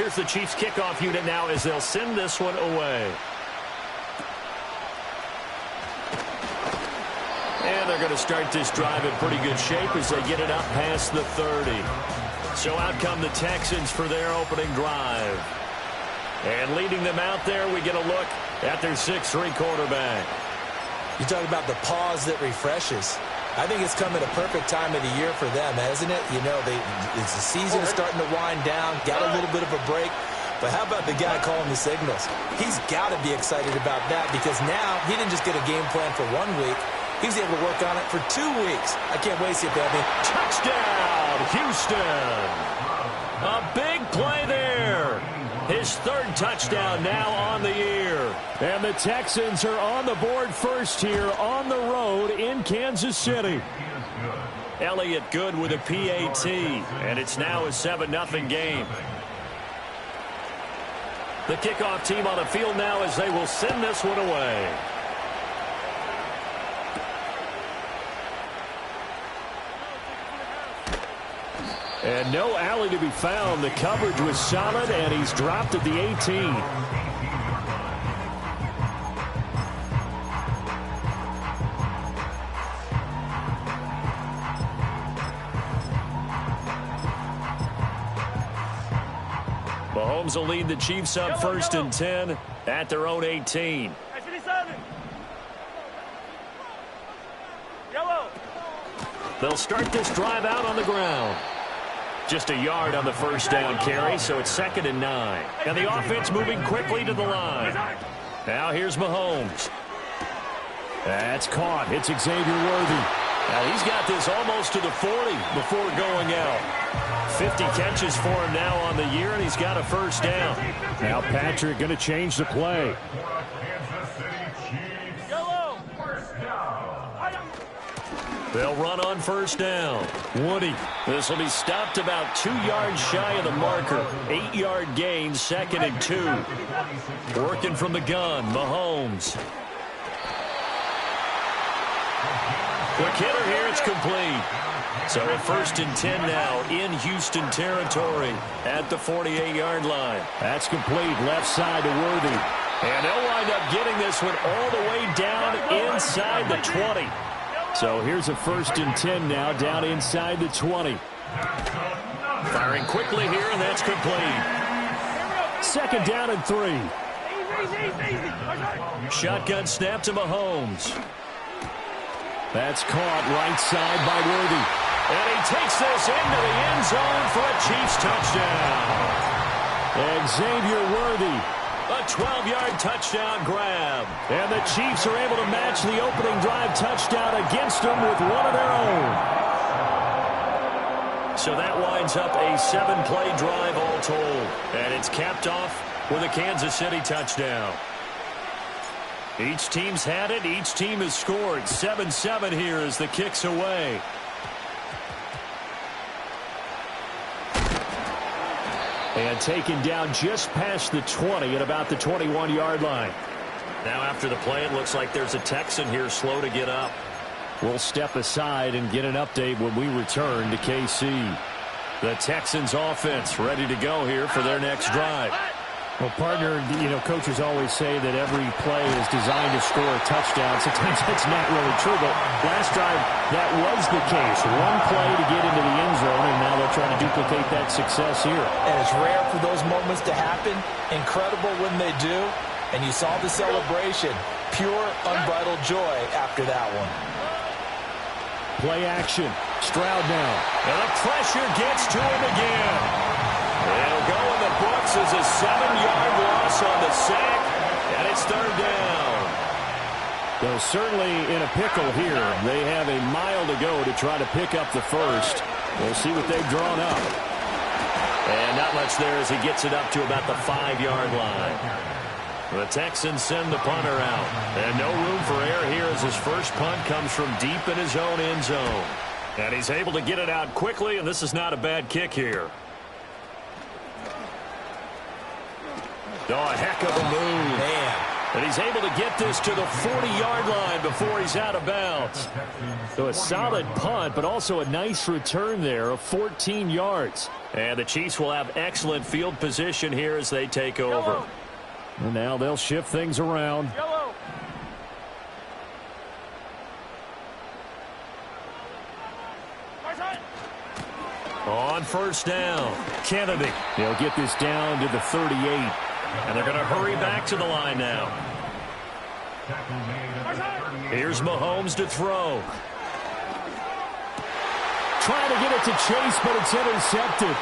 Here's the Chiefs kickoff unit now as they'll send this one away. And they're going to start this drive in pretty good shape as they get it up past the 30. So out come the Texans for their opening drive. And leading them out there, we get a look at their 6'3" quarterback. You talk about the pause that refreshes. I think it's come at a perfect time of the year for them, hasn't it? You know, it's the season is starting to wind down, got a little bit of a break. But how about the guy calling the signals? He's got to be excited about that because now he didn't just get a game plan for 1 week. He's able to work on it for 2 weeks. I can't wait to see it, baby. Touchdown, Houston. A big play there. His third touchdown now on the year. And the Texans are on the board first here on the road in Kansas City. Elliott good with a PAT. And it's now a 7-0 game. The kickoff team on the field now as they will send this one away. And no alley to be found. The coverage was solid, and he's dropped at the 18. Mahomes will lead the Chiefs up first and 10 at their own 18. They'll start this drive out on the ground. Just a yard on the first down carry, so it's 2nd and 9. And the offense moving quickly to the line. Now here's Mahomes. That's caught. It's Xavier Worthy. Now he's got this almost to the 40 before going out. 50 catches for him now on the year, and he's got a first down. Now Patrick going to change the play. They'll run on first down. Woody. This will be stopped about 2 yards shy of the marker. 8-yard gain, 2nd and 2. Working from the gun, Mahomes. Quick hitter here, it's complete. So at 1st and 10 now in Houston territory at the 48-yard line. That's complete, left side to Worthy. And they'll wind up getting this one all the way down inside the 20. So here's a 1st and 10 now down inside the 20. Firing quickly here, and that's complete. 2nd down and 3. Shotgun snap to Mahomes. That's caught right side by Worthy. And he takes this into the end zone for a Chiefs touchdown. Xavier Worthy. A 12-yard touchdown grab. And the Chiefs are able to match the opening drive touchdown against them with one of their own. So that winds up a 7-play drive all told. And it's capped off with a Kansas City touchdown. Each team's had it. Each team has scored. 7-7 here as the kick's away. And taken down just past the 20 at about the 21-yard line. Now after the play, it looks like there's a Texan here slow to get up. We'll step aside and get an update when we return to KC. The Texans offense ready to go here for their next drive. Well, partner, you know, coaches always say that every play is designed to score a touchdown. Sometimes that's not really true, but last drive, that was the case. One play to get into the end zone, and now they'll try to duplicate that success here. And it's rare for those moments to happen. Incredible when they do. And you saw the celebration. Pure, unbridled joy after that one. Play action. Stroud now. And the pressure gets to him again. It'll go in the books as a 7-yard loss on the sack, and it's 3rd down. They're certainly in a pickle here. They have a mile to go to try to pick up the first. We'll see what they've drawn up. And not much there as he gets it up to about the 5-yard line. The Texans send the punter out. And no room for error here as his first punt comes from deep in his own end zone. And he's able to get it out quickly, and this is not a bad kick here. Oh, a heck of a move. Man, And he's able to get this to the 40-yard line before he's out of bounds. So a solid punt, but also a nice return there of 14 yards. And the Chiefs will have excellent field position here as they take over. And now they'll shift things around. On first down, Kennedy. They'll get this down to the 38. And they're going to hurry back to the line now. Here's Mahomes to throw. Trying to get it to Chase, but it's intercepted.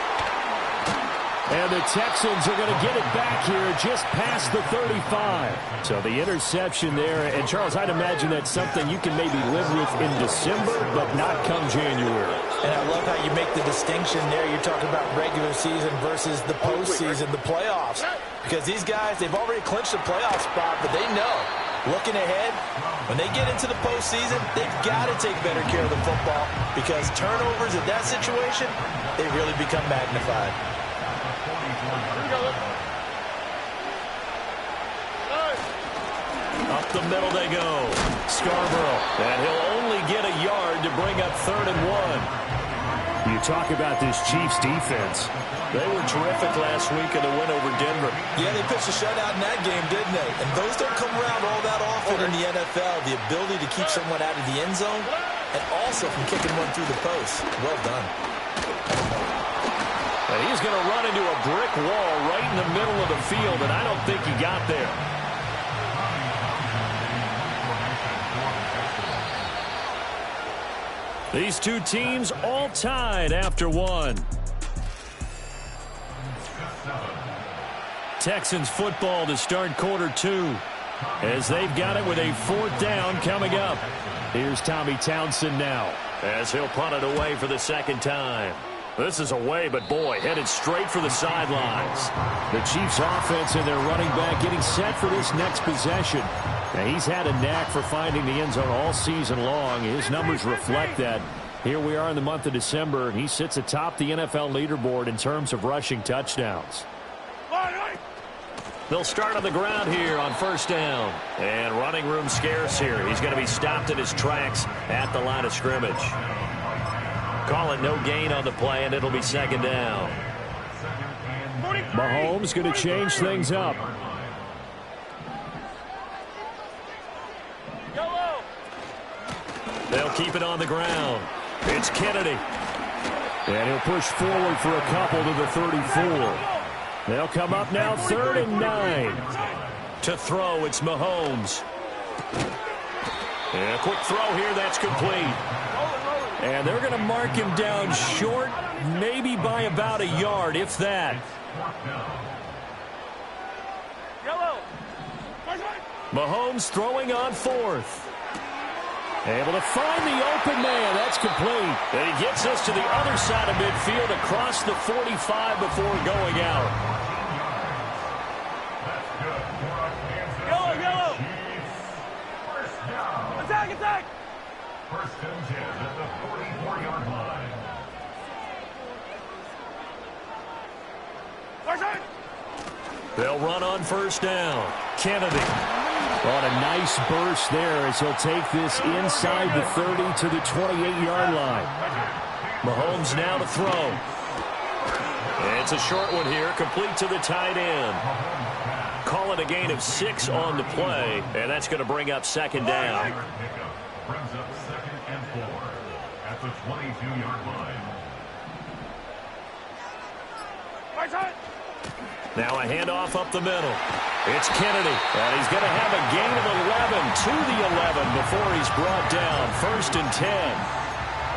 And the Texans are going to get it back here just past the 35. So the interception there. And, Charles, I'd imagine that's something you can maybe live with in December, but not come January. And I love how you make the distinction there. You're talking about regular season versus the postseason, the playoffs. Because these guys, they've already clinched the playoff spot, but they know, looking ahead, when they get into the postseason, they've got to take better care of the football because turnovers in that situation, they really become magnified. Up the middle they go. Scarborough. And he'll only get a yard to bring up 3rd and 1. You talk about this Chiefs defense. They were terrific last week in the win over Denver. Yeah, they pitched a shutout in that game, didn't they? And those don't come around all that often in the NFL. The ability to keep someone out of the end zone and also from kicking one through the post. Well done. And he's going to run into a brick wall right in the middle of the field, and I don't think he got there. These two teams all tied after one. Texans football to start quarter 2 as they've got it with a 4th down coming up. Here's Tommy Townsend now as he'll punt it away for the 2nd time. This is away, but boy, headed straight for the sidelines. The Chiefs offense and their running back getting set for this next possession. Now, he's had a knack for finding the end zone all season long. His numbers reflect that. Here we are in the month of December, and he sits atop the NFL leaderboard in terms of rushing touchdowns. They'll start on the ground here on 1st down. And running room scarce here. He's going to be stopped in his tracks at the line of scrimmage. Call it no gain on the play, and it'll be 2nd down. Mahomes going to change things up. They'll keep it on the ground. It's Kennedy. And he'll push forward for a couple to the 34. They'll come up now 3rd and 9. To throw, it's Mahomes. And a quick throw here, that's complete. And they're going to mark him down short, maybe by about a yard, if that. Mahomes throwing on 4th. Able to find the open man. That's complete. And he gets us to the other side of midfield across the 45 before going out. Yellow. Attack. 1st and 10 at the 44-yard line. They'll run on 1st down. Kennedy. On a nice burst there as he'll take this inside the 30 to the 28-yard line. Mahomes now to throw. It's a short one here, complete to the tight end. Call it a gain of 6 on the play, and that's going to bring up 2nd down. Brings up 2nd and 4 at the 22-yard line. Now a handoff up the middle. It's Kennedy, and he's going to have a gain of 11 to the 11 before he's brought down. 1st and 10.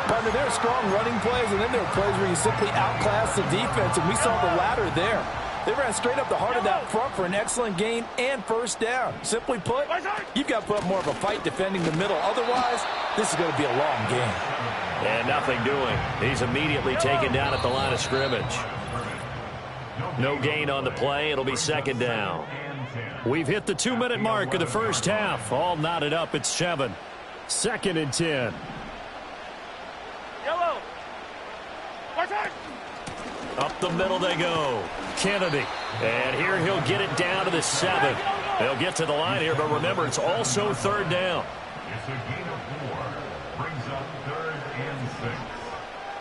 Partner, there are strong running plays, and then there are plays where you simply outclass the defense, and we saw the latter there. They ran straight up the heart of that front for an excellent gain and 1st down. Simply put, you've got to put up more of a fight defending the middle. Otherwise, this is going to be a long game. And nothing doing. He's immediately taken down at the line of scrimmage. No gain on the play. It'll be 2nd down. We've hit the 2-minute mark of the first half. All knotted up at 7. 2nd and 10. Up the middle they go. Kennedy. And here he'll get it down to the 7. They'll get to the line here, but remember, it's also third down. It's a gain of 4. Brings up 3rd and 6.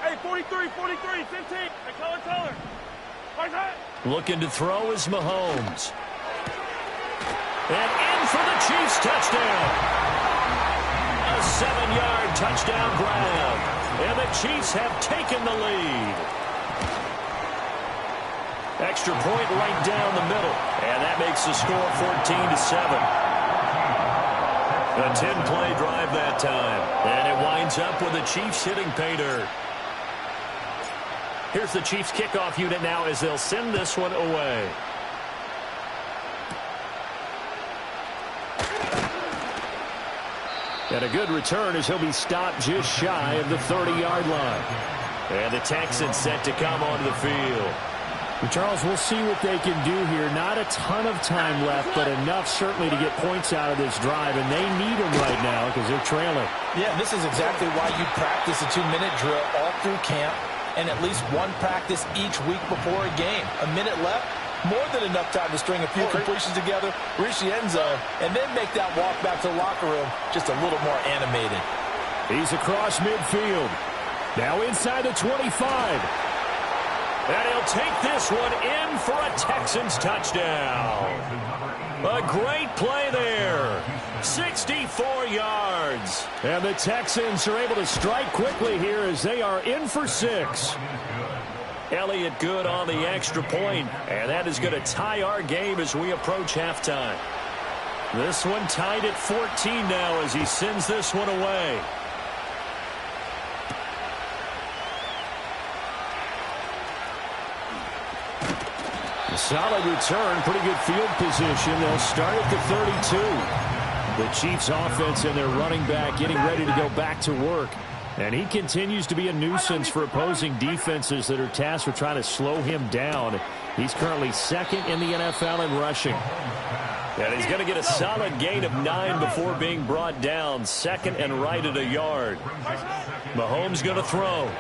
Hey, 43, 43, 15. Hey, Teller. Looking to throw is Mahomes. And in for the Chiefs touchdown. A 7-yard touchdown grab. And the Chiefs have taken the lead. Extra point right down the middle. And that makes the score 14-7. A 10-play drive that time. And it winds up with the Chiefs hitting pay dirt. Here's the Chiefs kickoff unit now as they'll send this one away. And a good return as he'll be stopped just shy of the 30-yard line. And the Texans set to come onto the field. Charles, we'll see what they can do here. Not a ton of time left, but enough certainly to get points out of this drive, and they need them right now because they're trailing. Yeah, this is exactly why you practice a 2-minute drill all through camp and at least one practice each week before a game. A minute left, more than enough time to string a few completions together, reach the end zone, and then make that walk back to the locker room just a little more animated. He's across midfield. Now inside the 25. And he'll take this one in for a Texans touchdown. A great play there. 64 yards. And the Texans are able to strike quickly here as they are in for 6. Elliott good on the extra point, and that is going to tie our game as we approach halftime. This one tied at 14 now as he sends this one away. A solid return, pretty good field position. They'll start at the 32. The Chiefs offense and their running back getting ready to go back to work. And he continues to be a nuisance for opposing defenses that are tasked with trying to slow him down. He's currently second in the NFL in rushing. And he's going to get a solid gain of 9 before being brought down. Second and right at a yard. Mahomes going to throw.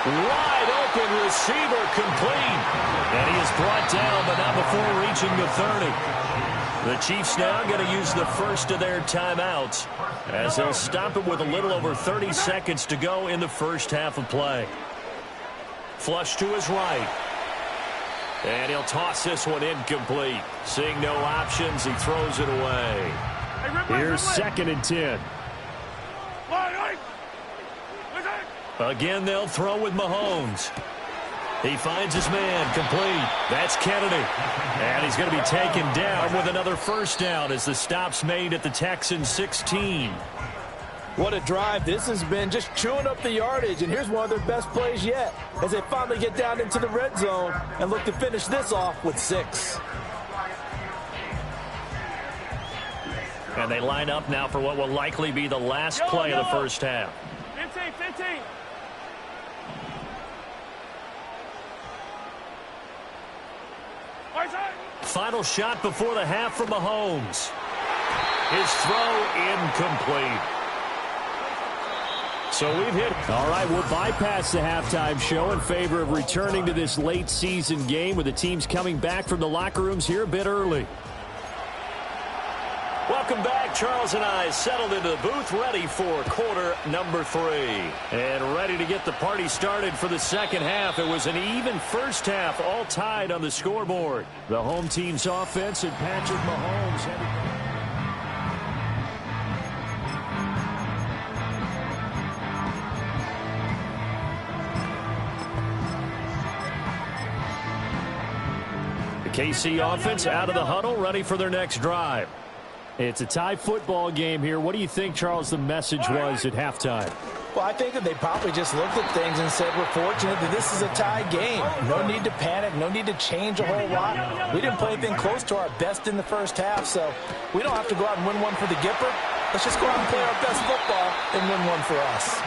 Wide open receiver complete. And he is brought down, but not before reaching the 30. The Chiefs now going to use the first of their timeouts as they'll stop it with a little over 30 seconds to go in the first half of play. Flush to his right. And he'll toss this one incomplete. Seeing no options, he throws it away. Here's 2nd and 10. Again, they'll throw with Mahomes. He finds his man, complete. That's Kennedy. And he's going to be taken down with another first down as the stop's made at the Texans 16. What a drive. This has been just chewing up the yardage, and here's one of their best plays yet as they finally get down into the red zone and look to finish this off with 6. And they line up now for what will likely be the last play of the first half. 15. Final shot before the half from Mahomes. His throw incomplete. So we've hit. All right, we'll bypass the halftime show in favor of returning to this late season game with the teams coming back from the locker rooms here a bit early. Welcome back. Charles and I settled into the booth, ready for quarter number 3. And ready to get the party started for the second half. It was an even first half, all tied on the scoreboard. The home team's offense and Patrick Mahomes the KC offense out of the huddle, ready for their next drive. It's a tie football game here. What do you think, Charles, the message was at halftime? Well, I think that they probably just looked at things and said, we're fortunate that this is a tie game. No need to panic. No need to change a whole lot. We didn't play anything close to our best in the first half, so we don't have to go out and win one for the Gipper. Let's just go out and play our best football and win one for us.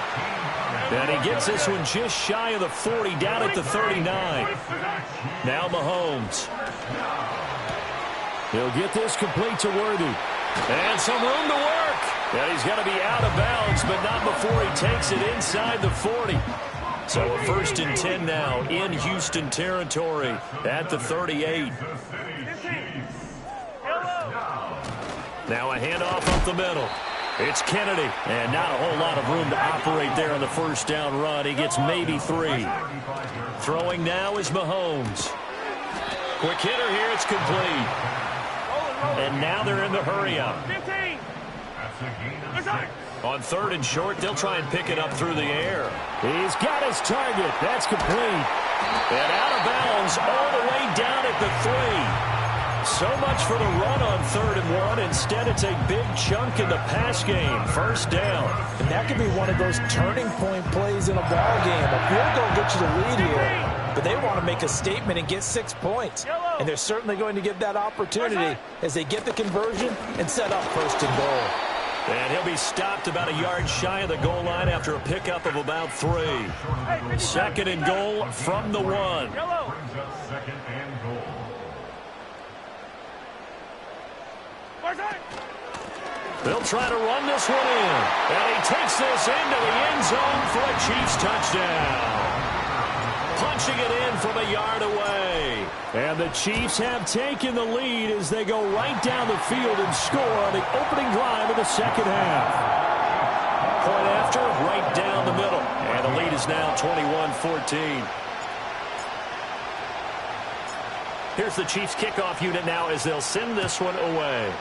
And he gets this one just shy of the 40, down at the 39. Now Mahomes. He'll get this complete to Worthy. And some room to work. And he's going to be out of bounds, but not before he takes it inside the 40. So a 1st and 10 now in Houston territory at the 38. Now a handoff up the middle. It's Kennedy, and not a whole lot of room to operate there on the 1st down run. He gets maybe 3. Throwing now is Mahomes. Quick hitter here, it's complete. And now they're in the hurry-up. 15. On 3rd and short, they'll try and pick it up through the air. He's got his target. That's complete. And out of bounds all the way down at the 3. So much for the run on 3rd and 1. Instead, it's a big chunk in the pass game. 1st down. And that could be one of those turning point plays in a ball game. A field goal gets you the lead here, but they want to make a statement and get 6 points. And they're certainly going to get that opportunity as they get the conversion and set up 1st and goal. And he'll be stopped about a yard shy of the goal line after a pickup of about 3. 2nd and goal from the 1. Brings up 2nd and goal. They'll try to run this one in. And he takes this into the end zone for a Chiefs touchdown. Punching it in from a yard away. And the Chiefs have taken the lead as they go right down the field and score on the opening drive of the 2nd half. Point after, right down the middle. And the lead is now 21-14. Here's the Chiefs kickoff unit now as they'll send this one away.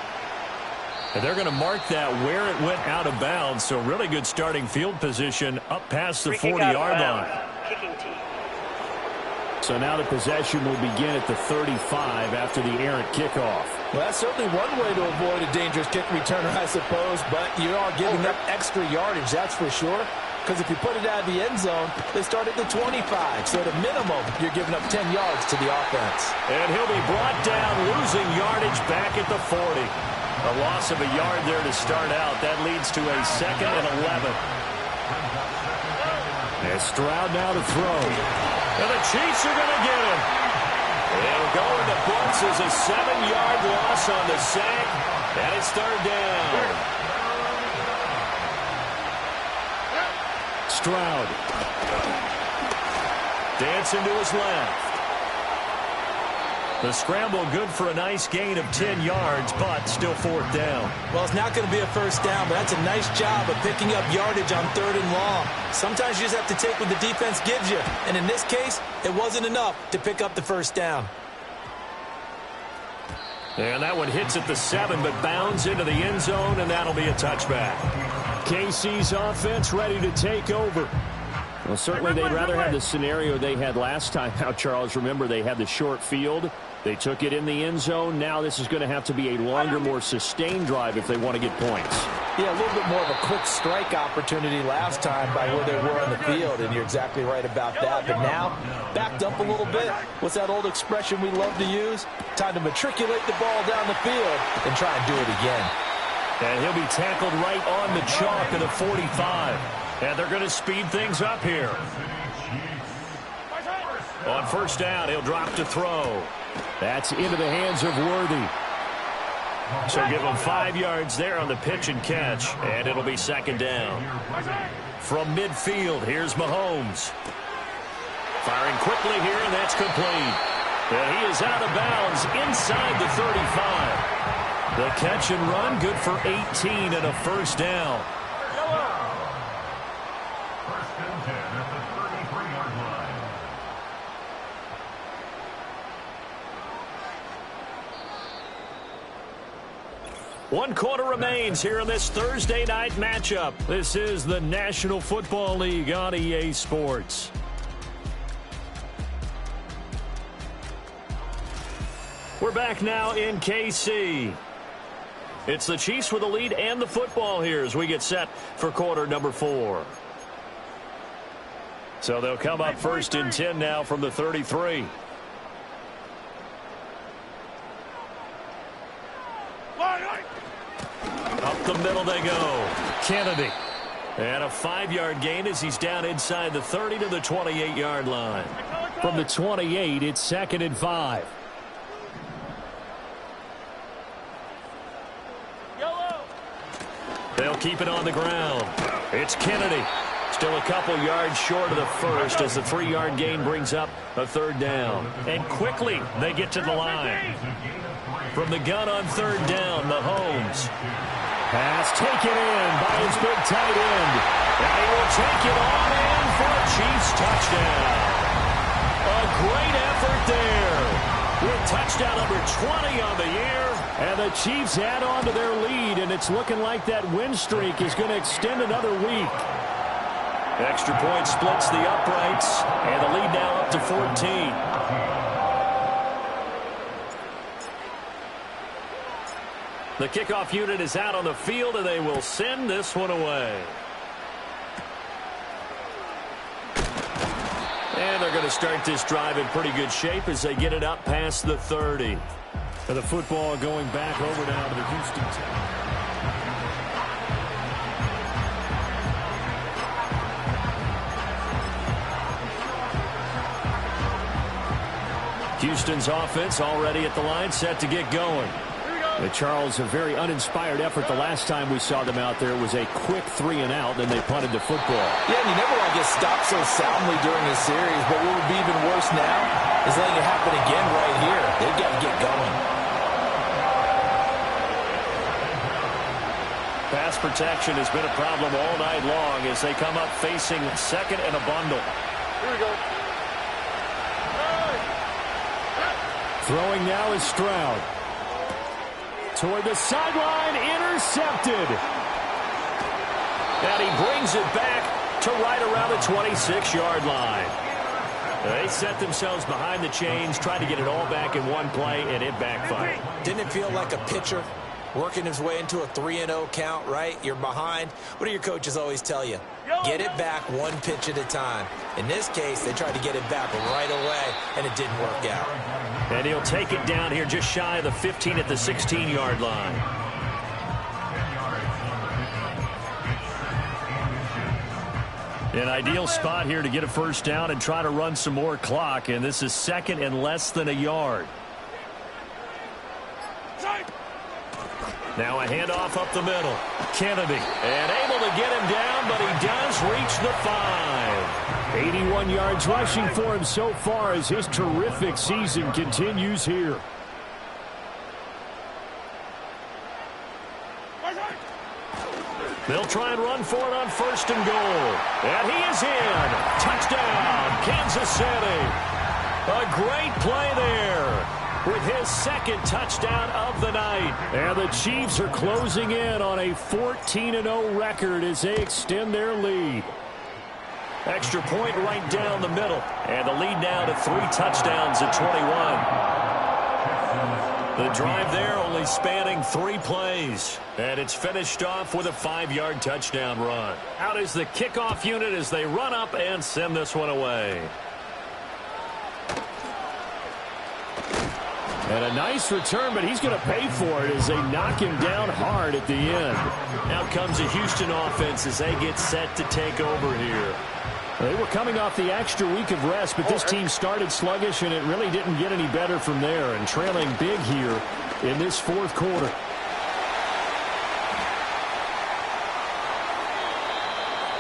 And they're going to mark that where it went out of bounds. So really good starting field position up past the 40-yard line. Kicking team. So now the possession will begin at the 35 after the errant kickoff. Well, that's certainly one way to avoid a dangerous kick returner, I suppose, but you are giving up extra yardage, that's for sure. Because if you put it out of the end zone, they start at the 25. So at a minimum, you're giving up 10 yards to the offense. And he'll be brought down, losing yardage back at the 40. A loss of a yard there to start out. That leads to a 2nd and 11. And Stroud now to throw. And the Chiefs are going to get him. It'll go in the books as a 7-yard loss on the sack. And it's 3rd down. Stroud. Dancing to his left. The scramble good for a nice gain of 10 yards, but still 4th down. Well, it's not going to be a 1st down, but that's a nice job of picking up yardage on 3rd and long. Sometimes you just have to take what the defense gives you. And in this case, it wasn't enough to pick up the 1st down. And that one hits at the 7, but bounds into the end zone, and that'll be a touchback. KC's offense ready to take over. Well, certainly they'd rather have the scenario they had last time. Now, Charles, remember, they had the short field. They took it in the end zone. Now this is going to have to be a longer, more sustained drive if they want to get points. Yeah, a little bit more of a quick strike opportunity last time by where they were on the field, and you're exactly right about that. But now, backed up a little bit. What's that old expression we love to use? Time to matriculate the ball down the field and try and do it again. And he'll be tackled right on the chalk of the 45. And they're going to speed things up here. On 1st down, he'll drop to throw. That's into the hands of Worthy. So give him 5 yards there on the pitch and catch, and it'll be 2nd down. From midfield, here's Mahomes. Firing quickly here, and that's complete. And he is out of bounds inside the 35. The catch and run, good for 18 and a 1st down. One quarter remains here in this Thursday night matchup. This is the National Football League on EA Sports. We're back now in KC. It's the Chiefs with the lead and the football here as we get set for quarter number 4. So they'll come up 1st and 10 now from the 33. Up the middle they go. Kennedy. And a 5-yard gain as he's down inside the 30 to the 28-yard line. From the 28, it's 2nd and 5. They'll keep it on the ground. It's Kennedy. Still a couple yards short of the first as the 3-yard gain brings up a third down. And quickly they get to the line. From the gun on third down, Mahomes. Pass taken in by his big tight end. And he will take it on in for a Chiefs touchdown. A great effort there. With touchdown number 20 on the year. And the Chiefs add on to their lead, and it's looking like that win streak is going to extend another week. Extra point splits the uprights, and the lead now up to 14. The kickoff unit is out on the field, and they will send this one away. And they're going to start this drive in pretty good shape as they get it up past the 30. The football going back over now to the Houston team. Houston's offense already at the line, set to get going. Charles, a very uninspired effort the last time we saw them out there. It was a quick 3-and-out, then they punted the football. Yeah, and you never want to get stopped so soundly during a series, but what would be even worse now is letting it happen again right here. They've got to get going. Pass protection has been a problem all night long as they come up facing second and a bundle. Here we go. Throwing now is Stroud. Toward the sideline, intercepted. And he brings it back to right around the 26-yard line. They set themselves behind the chains, tried to get it all back in one play, and it backfired. Didn't it feel like a pitcher working his way into a 3-0 count, right? You're behind. What do your coaches always tell you? Get it back one pitch at a time. In this case, they tried to get it back right away, and it didn't work out. And he'll take it down here just shy of the 15 at the 16-yard line. An ideal spot here to get a first down and try to run some more clock, and this is second and less than a yard. Now a handoff up the middle. Kennedy, and able to get him down, but he does reach the 5. 81 yards rushing for him so far as his terrific season continues here. They'll try and run for it on first and goal. And he is in. Touchdown, Kansas City. A great play there with his second touchdown of the night. And the Chiefs are closing in on a 14-0 record as they extend their lead. Extra point right down the middle. And the lead now to 3 touchdowns at 21. The drive there only spanning 3 plays. And it's finished off with a 5-yard touchdown run. Out is the kickoff unit as they run up and send this one away. And a nice return, but he's going to pay for it as they knock him down hard at the end. Now comes a Houston offense as they get set to take over here. They were coming off the extra week of rest, but this team started sluggish, and it really didn't get any better from there, and trailing big here in this fourth quarter.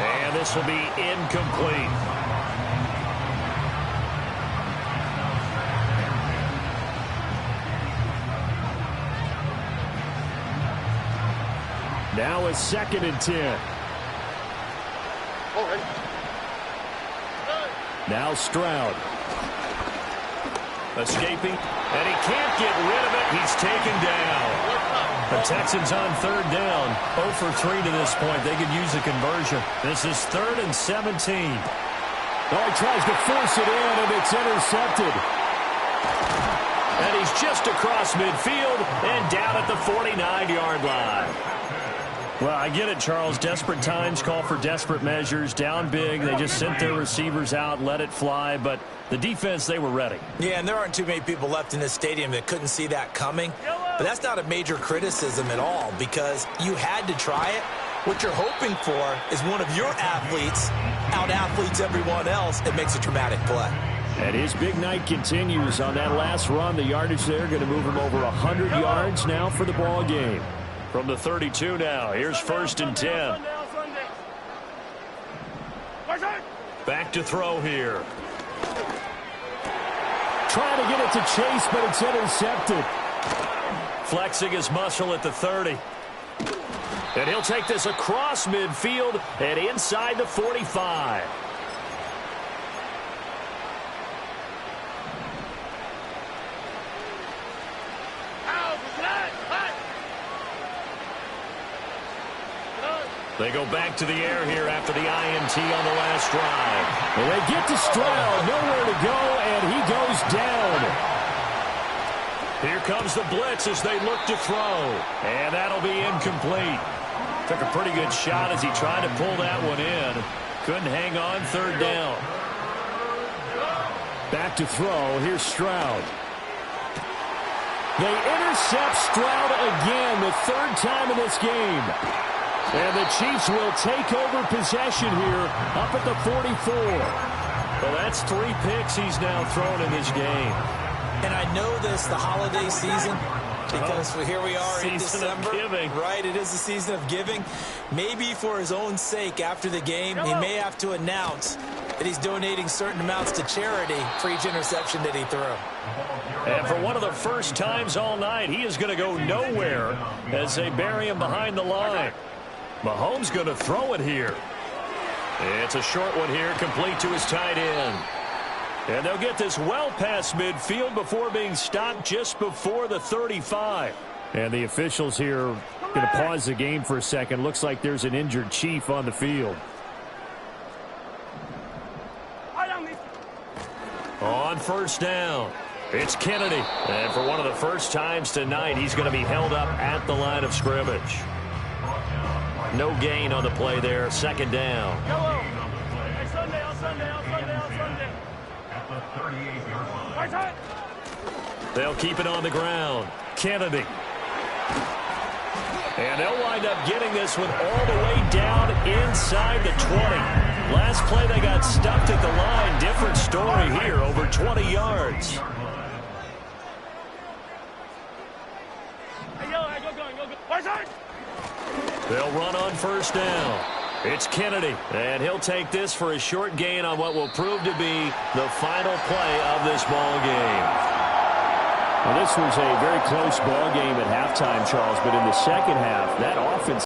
And this will be incomplete. Now a 2nd and 10. Now Stroud. Escaping, and he can't get rid of it. He's taken down. The Texans on third down. 0 for 3 to this point. They could use a conversion. This is 3rd and 17. Oh, he tries to force it in, and it's intercepted. And he's just across midfield and down at the 49-yard line. Well, I get it, Charles. Desperate times call for desperate measures. Down big. They just sent their receivers out, let it fly. But the defense, they were ready. Yeah, and there aren't too many people left in this stadium that couldn't see that coming. But that's not a major criticism at all because you had to try it. What you're hoping for is one of your athletes out-athletes everyone else and makes a dramatic play. And his big night continues on that last run. The yardage there going to move him over 100 yards now for the ball game. From the 32 now, here's 1st and 10. Back to throw here. Trying to get it to Chase, but it's intercepted. Flexing his muscle at the 30. And he'll take this across midfield and inside the 45. They go back to the air here after the INT on the last drive. And they get to Stroud, nowhere to go, and he goes down. Here comes the blitz as they look to throw. And that'll be incomplete. Took a pretty good shot as he tried to pull that one in. Couldn't hang on, third down. Back to throw. Here's Stroud. They intercept Stroud again, the third time in this game. And the Chiefs will take over possession here up at the 44. Well, that's 3 picks he's now thrown in this game. And I know this, the holiday season, because here we are in December. Right, it is the season of giving. Maybe for his own sake after the game, he may have to announce that he's donating certain amounts to charity for each interception that he threw. And for one of the first times all night, he is going to go nowhere as they bury him behind the line. Mahomes going to throw it here. It's a short one here, complete to his tight end. And they'll get this well past midfield before being stopped just before the 35. And the officials here going to pause the game for a second. Looks like there's an injured Chief on the field. On first down, it's Kennedy. And for one of the first times tonight, he's going to be held up at the line of scrimmage. No gain on the play there, second down. They'll keep it on the ground. Kennedy. And they'll wind up getting this one all the way down inside the 20. Last play they got stuffed at the line. Different story here, over 20 yards. They'll run on first down. It's Kennedy, and he'll take this for a short gain on what will prove to be the final play of this ball game. Well, this was a very close ball game at halftime, Charles, but in the second half, that offense